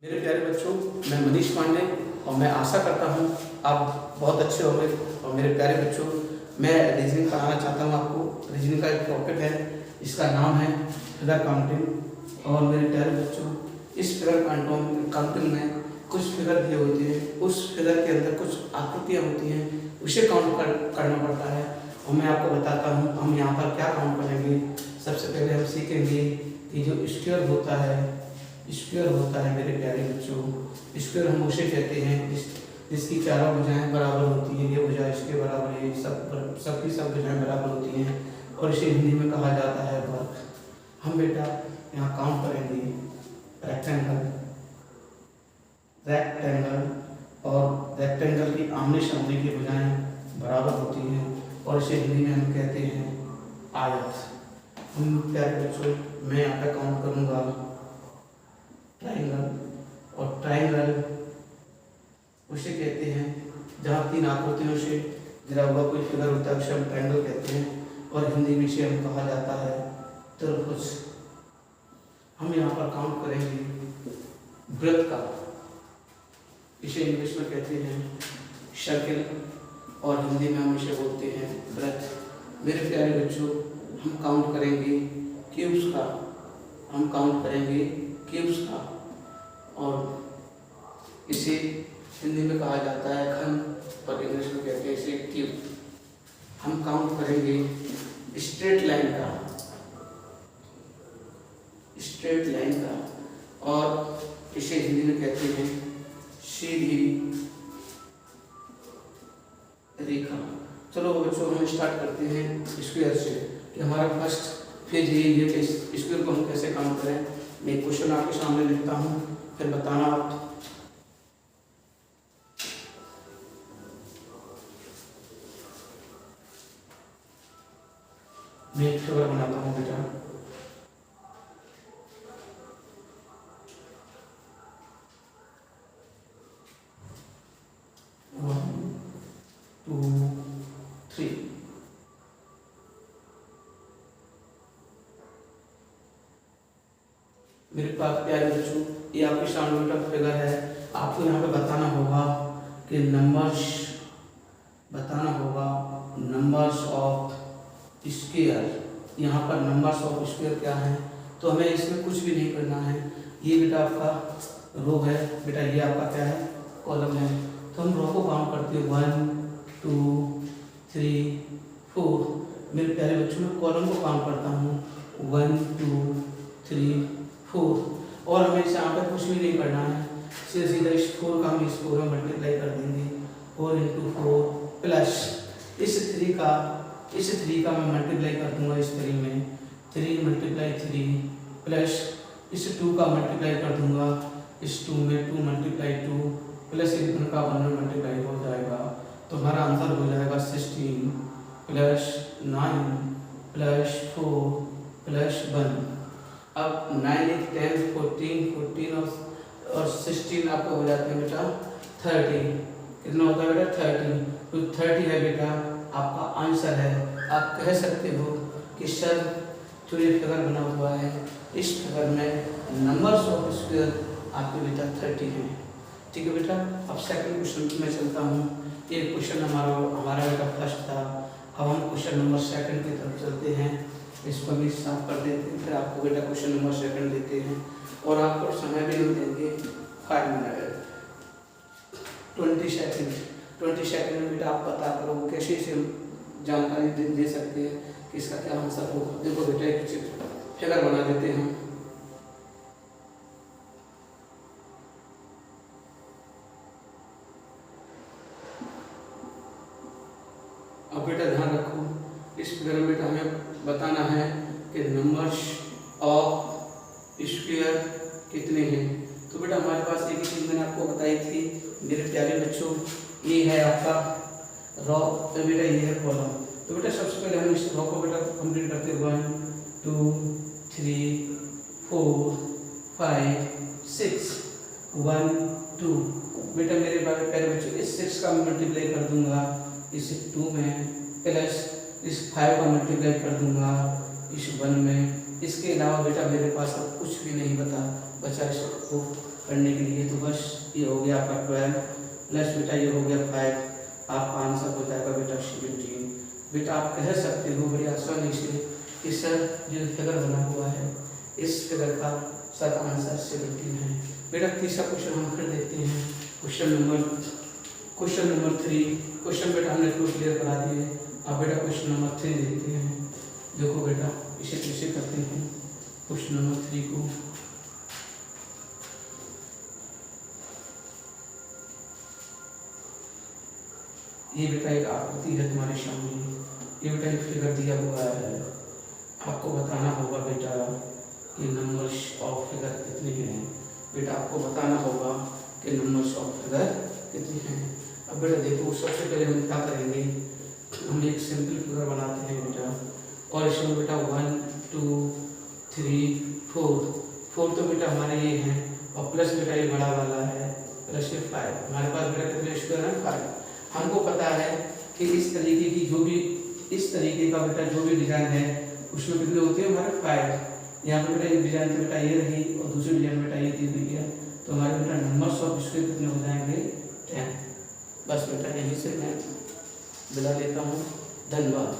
मेरे प्यारे बच्चों, मैं मनीष पांडे और मैं आशा करता हूँ आप बहुत अच्छे होंगे। और मेरे प्यारे बच्चों, मैं रीजनिंग पढ़ाना चाहता हूँ आपको। रीजनिंग का एक टॉपिक है, इसका नाम है फिगर काउंटिंग। और मेरे प्यारे बच्चों, इस फिगर काउंटिंग में कुछ फिगर दिए होते हैं, उस फिगर के अंदर कुछ आकृतियाँ होती हैं, उसे करना पड़ता है। और मैं आपको बताता हूँ हम यहाँ पर क्या काउंट करेंगे। सबसे पहले हम सीखेंगे कि जो स्क्वायर होता है मेरे प्यारे बच्चों, स्क्वायर हम उसे कहते हैं जिसकी चारों भुजाएं बराबर होती हैं। ये भुजा इसके बराबर है, सबकी सब भुजाएं बराबर होती हैं और इसे हिंदी में कहा जाता है वर्ग। हम बेटा यहाँ काउंट करेंगे रेक्टेंगल और रेक्टेंगल की आमने सामने की भुजाएं बराबर होती हैं और इसे हिंदी में हम कहते हैं आयत। हम प्यारे बच्चों, मैं यहाँ पे काउंट करूँगा ट्राइंगल, और ट्राइंगल उसे कहते हैं जहाँ तीन आकृतियों से घिरा हुआ कोई फिगर होता है, उसे हम ट्राइंगल कहते हैं और हिंदी में इसे हम कहा जाता है त्रिभुज। हम यहाँ पर काउंट करेंगे वृत्त का, इसे इंग्लिश में कहते हैं सर्किल और हिंदी में हम इसे बोलते हैं वृत्त। मेरे प्यारे बच्चों, हम काउंट करेंगे क्यूब्स का और इसे हिंदी में कहा जाता है घन और इंग्लिश में कहते हैं इसे क्यूब। हम काउंट करेंगे स्ट्रेट लाइन का और इसे हिंदी में कहते हैं सीधी रेखा। चलो बच्चों, हम स्टार्ट करते हैं स्क्वायर से कि हमारा फर्स्ट फेज यही है कि स्क्वायर को हम कैसे काउंट करें। मैं क्वेश्चन आपके सामने लिखता हूँ, फिर बताना आप। मैं एक फिगर बनाता हूँ बेटा। One, two, three. मेरे पास प्यारे बच्चों, ये आपके सामने बेटा फिगर है। आपको यहाँ पे बताना होगा नंबर्स ऑफ स्क्वायर। यहाँ पर नंबर्स ऑफ स्क्वायर क्या है, तो हमें इसमें कुछ भी नहीं करना है। ये बेटा आपका रो है, बेटा ये आपका क्या है, कॉलम है। तो हम रो को काउंट करते हैं 1 2 3 4। मेरे प्यारे बच्चों, मैं कॉलम को काउंट करता हूँ 1 2 3 4। और हमें इसे यहाँ पर कुछ भी नहीं करना है, सीधा इस 4 का हम इस 4 में मल्टीप्लाई कर देंगे। 4 × 4 प्लस इस 3 का मैं मल्टीप्लाई कर दूंगा इस 3 में, 3 × 3 प्लस इस 2 का मल्टीप्लाई कर दूंगा इस 2 में, 2 × 2 प्लस इन का 1 में मल्टीप्लाई हो जाएगा। तो हमारा आंसर हो जाएगा 16 प्लस 9 प्लस 4 प्लस 1। अब 9 1 10 14 और 16 आपका हो जाते हैं बेटा 30। कितना होता है बेटा 30। तो 30 है बेटा आपका आंसर है। आप कह सकते हो कि सर जो ये फिगर बना हुआ है, इस फिगर में नंबर्स ऑफ स्क्वायर आपके बेटा 30 है। ठीक है बेटा। अब सेकंड क्वेश्चन में चलता हूँ। ये क्वेश्चन हमारा बेटा फर्स्ट था। अब हम क्वेश्चन नंबर सेकंड की तरफ चलते हैं। इसको भी साफ कर देते हैं, फिर आपको बेटा क्वेश्चन नंबर सेकंड देते हैं और आपको समय भी हम देंगे 5 मिनट 20 सेकंड में बेटा आप पता करो कैसे इसे जानकारी दे सकते हैं कि इसका क्या आंसर होगा। देखो बेटा, एक फिगर बना देते हैं। अब बेटा ध्यान रखो, इस फिगर में बेटा हमें बताना है कि नंबर्स ऑफ स्क्वायर कितने हैं। तो बेटा हमारे पास एक ही चीज़ मैंने आपको बताई थी मेरे प्यारे बच्चों, ये है आपका रो, तो बेटा ये है कॉलम। तो बेटा सबसे पहले हम इस रो को बेटा कंप्लीट करते हैं 1 2 3 4 5 6 1 2। बेटा मेरे प्यारे बच्चों, इस 6 का मल्टीप्लाई कर दूंगा इस 2 में, प्लस इस 5 का मल्टीप्लाई कर दूंगा इस 1 में। इसके अलावा बेटा मेरे पास अब कुछ भी नहीं बचा इसको करने के लिए। तो बस ये हो गया आपका 12 प्लस बेटा ये हो गया 5, आपका आंसर हो जाएगा बेटा 17। बेटा आप कह सकते हो बड़ी आसानी से कि सर जो फिगर बना हुआ है इस फिगर का सर आंसर 17 है। बेटा तीसरा क्वेश्चन हम फिर देखते हैं। Question number 3। क्वेश्चन बेटा हमने टू क्लियर करा दिए। अब बेटा क्वेश्चन नंबर 3 देखते हैं। देखो बेटा इसे कैसे करते हैं क्वेश्चन नंबर 3 को। ये बेटा एक आकृति है तुम्हारे सामने, ये बेटा एक फिगर दिया हुआ है। आपको बताना होगा बेटा कि नंबर्स ऑफ फिगर कितने हैं। बेटा आपको बताना होगा कि नंबर्स ऑफ फिगर कितने हैं। अब बेटा देखो सबसे पहले हम क्या करेंगे, हम एक सिंपल फिगर बनाते हैं बेटा, और इसमें बेटा 1 2 3 4 तो बेटा हमारे ये हैं, और प्लस बेटा ये बड़ा वाला है प्लस ये 5। हमारे पास बेटा कितने स्क्वायर है 5। हमको पता है कि इस तरीके की जो भी इस तरीके का बेटा जो भी डिजाइन है उसमें कितने होते हैं हमारे 5। यहाँ पे बेटा एक डिजाइन तो बेटा ये रही और दूसरी डिजाइन बेटा ये दी हुई है, तो हमारे बेटा नंबर्स ऑफ स्क्वायर कितने हो जाएंगे 10। बस बेटा यहीं से मैं विदा लेता हूँ। धन्यवाद।